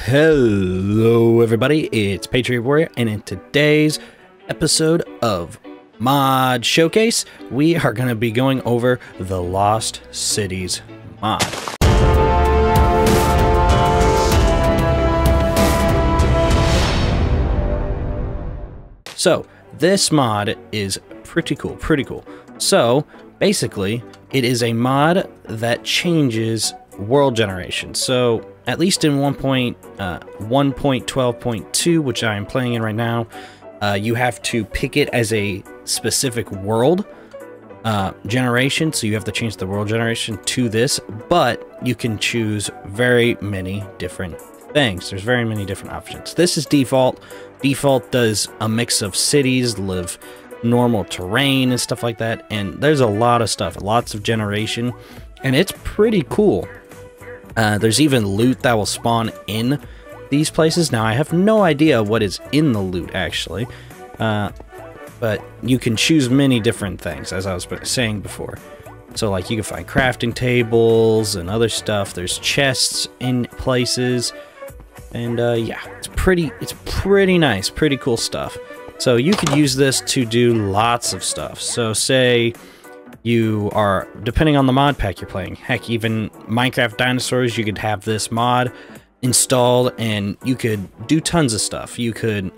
Hello everybody, it's Patriot Warrior, and in today's episode of Mod Showcase, we are going to be going over the Lost Cities mod. So, this mod is pretty cool. So, basically, it is a mod that changes world generation. So, at least in 1.12.2, which I am playing in right now, you have to pick it as a specific world generation, so you have to change the world generation to this, but you can choose very many different things. There's very many different options. This is default. Default does a mix of cities, live normal terrain and stuff like that, and there's a lot of stuff, lots of generation, and it's pretty cool. There's even loot that will spawn in these places. Now, I have no idea what is in the loot, actually. But you can choose many different things, as I was saying before. So, like, you can find crafting tables and other stuff. There's chests in places. And, yeah, it's pretty nice. Pretty cool stuff. So, you could use this to do lots of stuff. So, say you are, depending on the mod pack you're playing, heck, even Minecraft Dinosaurs, you could have this mod installed and you could do tons of stuff. You could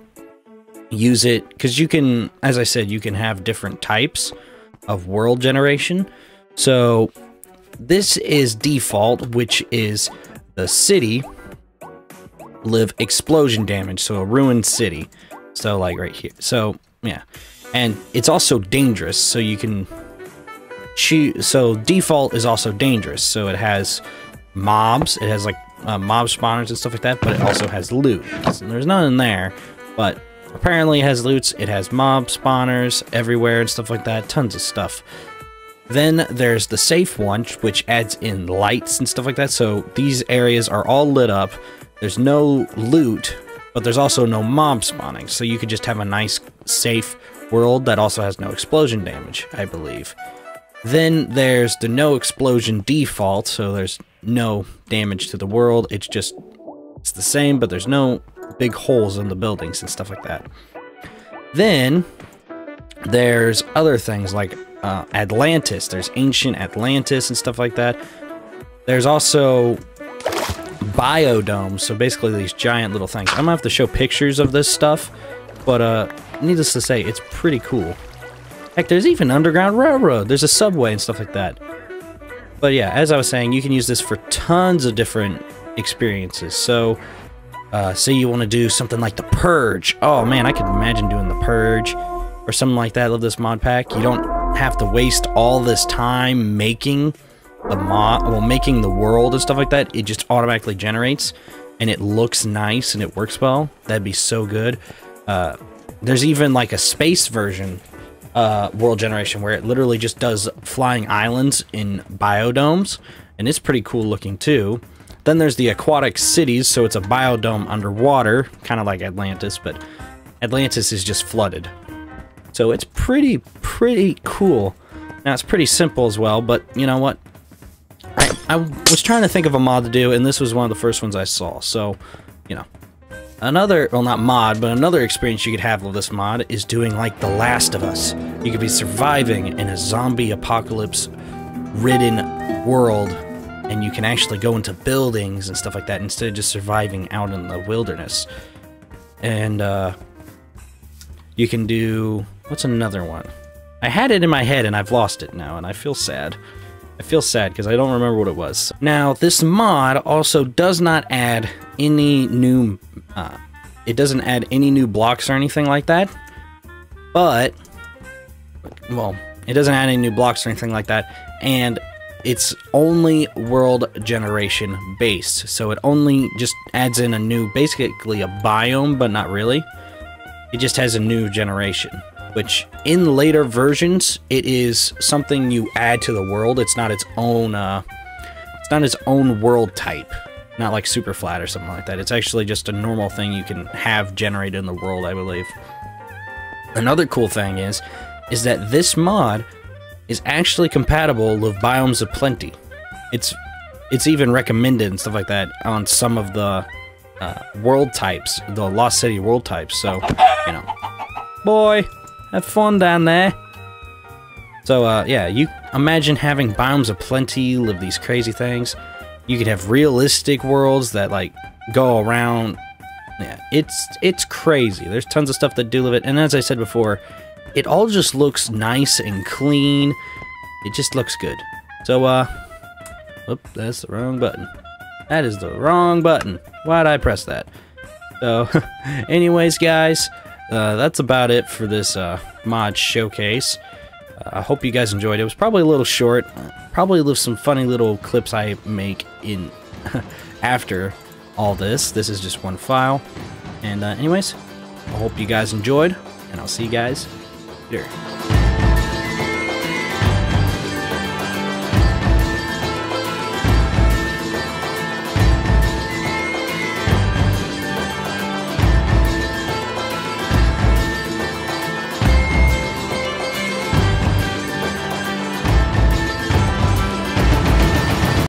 use it, because you can, as I said, you can have different types of world generation. So this is default, which is the city live explosion damage, so a ruined city. So like right here. So yeah, and it's also dangerous, so you can choose. So default is also dangerous, so it has mobs, it has like mob spawners and stuff like that, but it also has loot. There's none in there, but apparently it has loots. It has mob spawners everywhere and stuff like that, tons of stuff. Then there's the safe one, which adds in lights and stuff like that, so these areas are all lit up. There's no loot, but there's also no mob spawning, so you could just have a nice safe world that also has no explosion damage, I believe. Then there's the no explosion default, so there's no damage to the world. It's the same, but there's no big holes in the buildings and stuff like that. Then there's other things like Atlantis. There's ancient Atlantis and stuff like that. There's also biodomes, so basically these giant little things. I'm gonna have to show pictures of this stuff, but needless to say, it's pretty cool. Heck, there's even Underground Railroad. There's a subway and stuff like that. But yeah, as I was saying, you can use this for tons of different experiences. So, say you want to do something like the Purge. Oh man, I can imagine doing the Purge or something like that. I love this mod pack. You don't have to waste all this time making the making the world and stuff like that. It just automatically generates, and it looks nice and it works well. That'd be so good. There's even like a space version world generation where it literally just does flying islands in biodomes, and it's pretty cool looking too. Then there's the aquatic cities, so it's a biodome underwater, kind of like Atlantis, but Atlantis is just flooded. So it's pretty cool. Now it's pretty simple as well, but you know what? I was trying to think of a mod to do, and this was one of the first ones I saw, so, you know. Another, well, not mod, but another experience you could have with this mod is doing like The Last of Us. You could be surviving in a zombie apocalypse-ridden world, and you can actually go into buildings and stuff like that instead of just surviving out in the wilderness. And you can do, what's another one? I had it in my head and I've lost it now, and I feel sad. I feel sad because I don't remember what it was. Now, this mod also does not add any new, it doesn't add any new blocks or anything like that, but, well, it doesn't add any new blocks or anything like that, and it's only world generation based, so it only just adds in a new, basically a biome, but not really. It just has a new generation, which in later versions, it is something you add to the world. It's not its own world type, not like super flat or something like that. It's actually just a normal thing you can have generated in the world, I believe. Another cool thing is that this mod is actually compatible with Biomes of Plenty. It's even recommended and stuff like that on some of the world types, the Lost City world types. So, you know, boy, have fun down there. So, yeah, you imagine having biomes of plenty, live these crazy things. You could have realistic worlds that, like, go around. Yeah, it's crazy. There's tons of stuff that do live it. And as I said before, it all just looks nice and clean. It just looks good. So, whoop, that's the wrong button. That is the wrong button. Why'd I press that? So, anyways, guys, that's about it for this mod showcase. I hope you guys enjoyed. It was probably a little short. Probably with some funny little clips I make in after all this. This is just one file. And anyways, I hope you guys enjoyed, and I'll see you guys later.